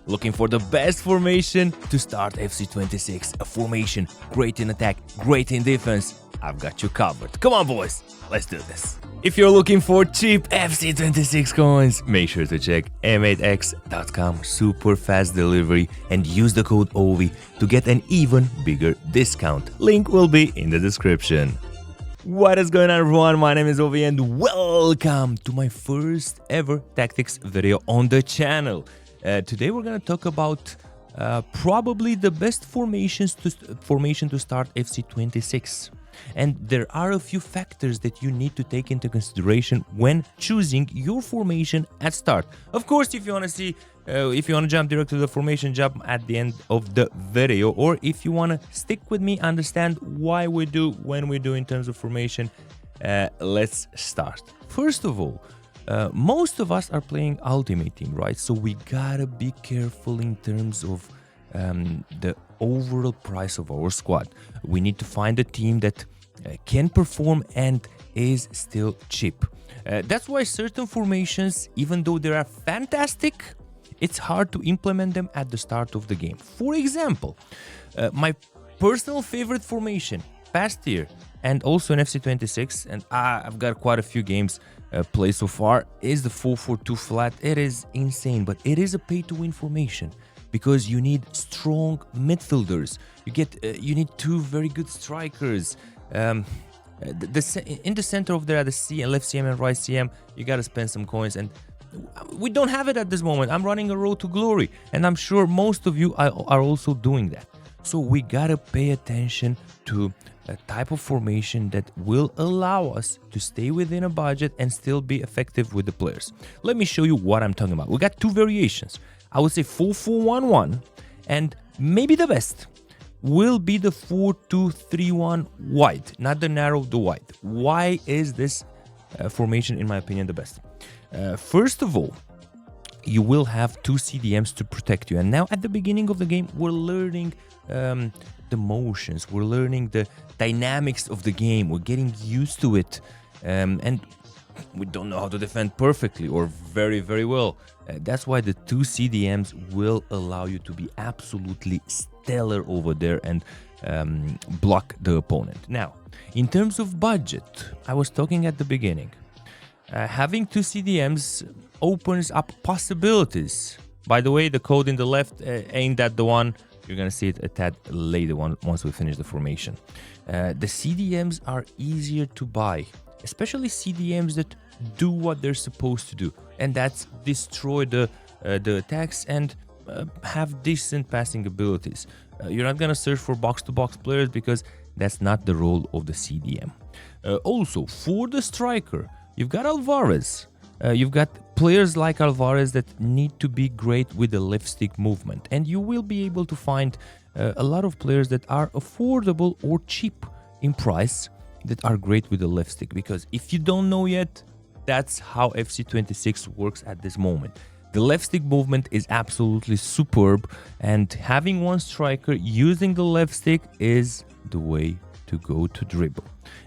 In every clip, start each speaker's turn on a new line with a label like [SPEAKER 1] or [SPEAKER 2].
[SPEAKER 1] Looking for the best formation to start FC26? A formation great in attack, great in defense. I've got you covered. Come on, boys, let's do this. If you're looking for cheap FC26 coins, make sure to check m8x.com, super fast delivery, and use the code OVI to get an even bigger discount. Link will be in the description. What is going on, everyone? My name is Ovi and welcome to my first ever tactics video on the channel. Today we're going to talk about probably the best formation to start FC26. And there are a few factors that you need to take into consideration when choosing your formation at start. Of course, if you want to jump direct to the formation, jump at the end of the video, or if you want to stick with me, understand why we do when we do in terms of formation, let's start. First of all, most of us are playing Ultimate Team, right? So we gotta be careful in terms of the overall price of our squad. We need to find a team that can perform and is still cheap. That's why certain formations, even though they are fantastic, it's hard to implement them at the start of the game. For example, my personal favorite formation past year and also in FC26, and I've got quite a few games played so far, is the 4-4-2 flat. It is insane, but it is a pay-to-win formation because you need strong midfielders. You need two very good strikers. In the center of there, the left CM and right CM, you gotta spend some coins, and we don't have it at this moment. I'm running a road to glory, and I'm sure most of you are also doing that. So we gotta pay attention to a type of formation that will allow us to stay within a budget and still be effective with the players. Let me show you what I'm talking about. We got two variations. I would say 4-4-1-1, and maybe the best will be the 4-2-3-1 wide, not the narrow, the wide. Why is this formation, in my opinion, the best? First of all, you will have two CDMs to protect you. And now at the beginning of the game, we're learning the motions, we're learning the dynamics of the game, we're getting used to it. And we don't know how to defend perfectly or very, very well. That's why the two CDMs will allow you to be absolutely stellar over there and block the opponent. Now, in terms of budget, I was talking at the beginning. Having two CDMs opens up possibilities. By the way, the code in the left ain't that the one. You're gonna see it a tad later once we finish the formation. The CDMs are easier to buy, especially CDMs that do what they're supposed to do, and that's destroy the attacks and have decent passing abilities. You're not gonna search for box-to-box players because that's not the role of the CDM. Also, for the striker, you've got Alvarez. You've got players like Alvarez that need to be great with the left stick movement, and you will be able to find a lot of players that are affordable or cheap in price that are great with the left stick, because if you don't know yet, that's how FC26 works at this moment. The left stick movement is absolutely superb, and having one striker using the left stick is the way to go to dribble.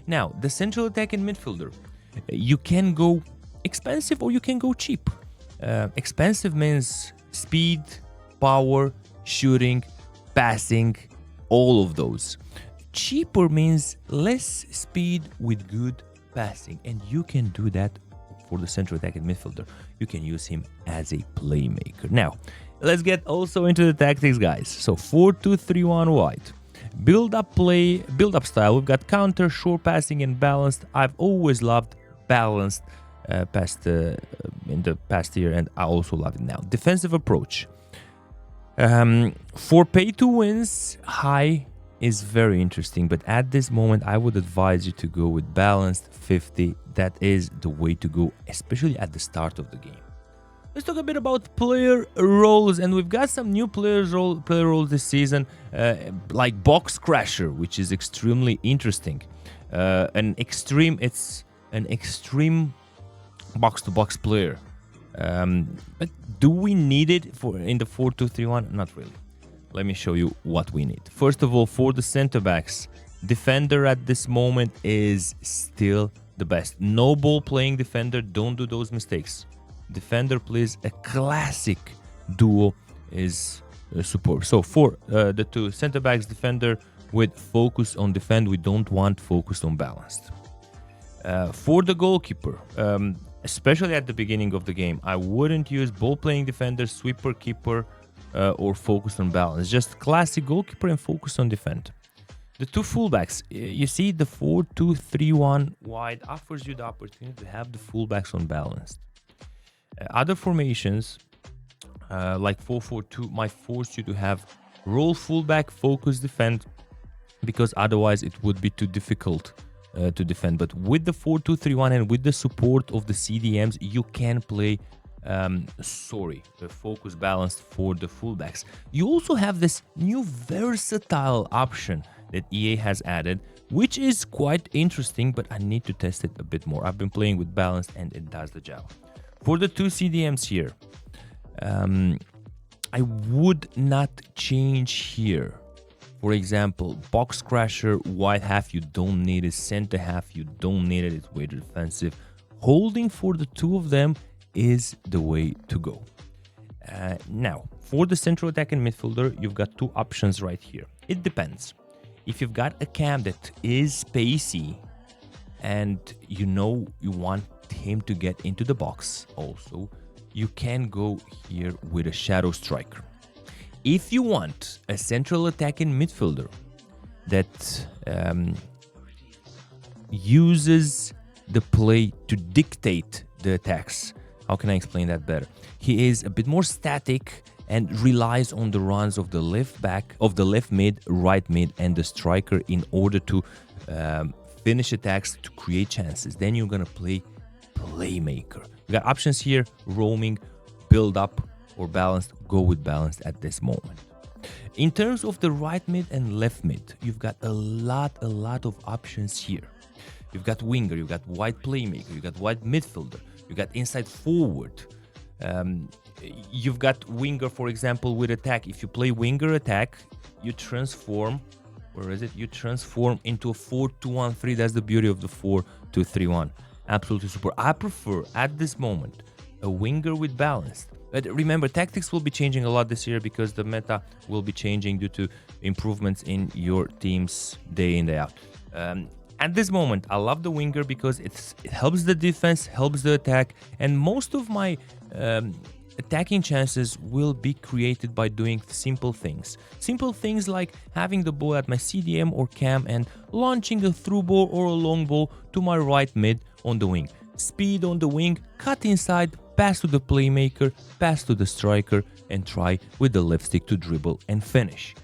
[SPEAKER 1] Now, the central attacking midfielder, you can go expensive or you can go cheap. Expensive means speed, power, shooting, passing, all of those. Cheaper means less speed with good passing, and you can do that for the central attacking midfielder. You can use him as a playmaker. Now, let's get also into the tactics, guys. So 4-2-3-1 wide. Build up style. We've got counter, short passing, and balanced. I've always loved balanced in the past year, and I also love it now. Defensive approach. For pay to wins, high is very interesting, but at this moment I would advise you to go with balanced 50. That is the way to go, especially at the start of the game. Let's talk a bit about player roles, and we've got some new player roles this season, like Box Crasher, which is extremely interesting. It's an extreme box-to-box player. But do we need it in the 4-2-3-1? Not really. Let me show you what we need. First of all, for the center backs, defender at this moment is still the best. No ball playing defender, don't do those mistakes. Defender plays a classic duo is support. So for the two center backs, defender with focus on defend, we don't want focus on balanced. For the goalkeeper, especially at the beginning of the game, I wouldn't use ball playing defender, sweeper, keeper, or focus on balance. Just classic goalkeeper and focus on defend. The two fullbacks, you see the 4-2-3-1 wide offers you the opportunity to have the fullbacks on balance. Other formations, like 4-4-2, might force you to have roll fullback, focus defend, because otherwise it would be too difficult to defend. But with the 4-2-3-1 and with the support of the CDMs, you can play the focus balanced for the fullbacks. You also have this new versatile option that EA has added, which is quite interesting, but I need to test it a bit more. I've been playing with balanced and it does the job. For the two CDMs here, I would not change here. For example, box crasher, wide half, you don't need it. Center half, you don't need it. It's way too defensive. Holding for the two of them is the way to go. Now, for the central attacking midfielder, you've got two options right here. It depends. If you've got a cam that is spacey and you know you want him to get into the box also, you can go here with a shadow striker. If you want a central attacking midfielder that uses the play to dictate the attacks, how can I explain that better? He is a bit more static and relies on the runs of the left back, of the left mid, right mid, and the striker in order to finish attacks, to create chances. Then you're gonna play playmaker. You got options here: roaming, build up, or balanced. Go with balanced at this moment. In terms of the right mid and left mid, you've got a lot of options here. You've got winger, you've got wide playmaker, you've got wide midfielder, you've got inside forward. You've got winger, for example, with attack. If you play winger attack, you transform, you transform into a 4-2-1-3. That's the beauty of the 4-2-3-1. Absolutely super. I prefer, at this moment, a winger with balance. But remember, tactics will be changing a lot this year because the meta will be changing due to improvements in your teams day in, day out. At this moment, I love the winger because it helps the defense, helps the attack, and most of my attacking chances will be created by doing simple things. Simple things like having the ball at my CDM or cam and launching a through ball or a long ball to my right mid on the wing. Speed on the wing, cut inside, pass to the playmaker, pass to the striker, and try with the left stick to dribble and finish.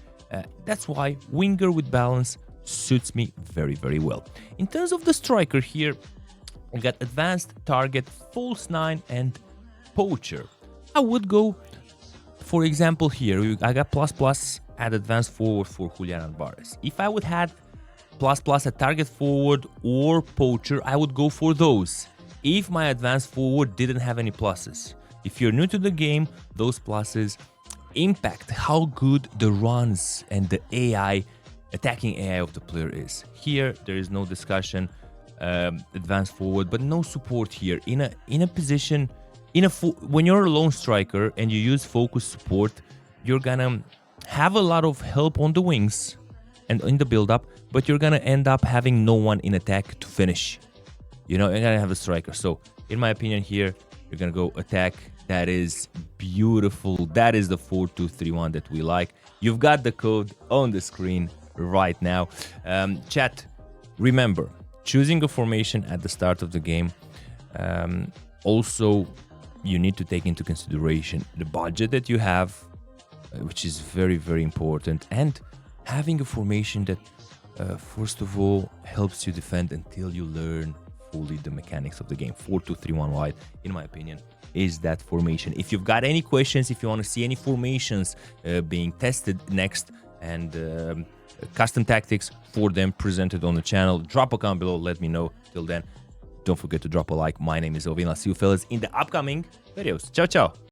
[SPEAKER 1] That's why winger with balance suits me very, very well. In terms of the striker here, I got advanced, target, false 9, and poacher. I would go, for example, here, I got ++ at advanced forward for Julian Alvarez. If I would have ++ at target forward or poacher, I would go for those. If my advanced forward didn't have any pluses. If you're new to the game, those pluses impact how good the runs and the AI, attacking AI of the player is. Here, there is no discussion, advanced forward, but no support here. In a position, when you're a lone striker and you use focus support, you're gonna have a lot of help on the wings and in the build-up, but you're gonna end up having no one in attack to finish. You know, you're gonna have a striker. So, in my opinion here, you're gonna go attack. That is beautiful. That is the 4-2-3-1 that we like. You've got the code on the screen right now. Chat, remember, choosing a formation at the start of the game. Also, you need to take into consideration the budget that you have, which is very, very important. And having a formation that, first of all, helps you defend until you learn fully the mechanics of the game. 4-2-3-1 wide, in my opinion, is that formation. If you've got any questions, if you want to see any formations being tested next and custom tactics for them presented on the channel, drop a comment below, let me know. Till then, don't forget to drop a like. My name is Ovin. I'll see you fellas in the upcoming videos. Ciao, ciao.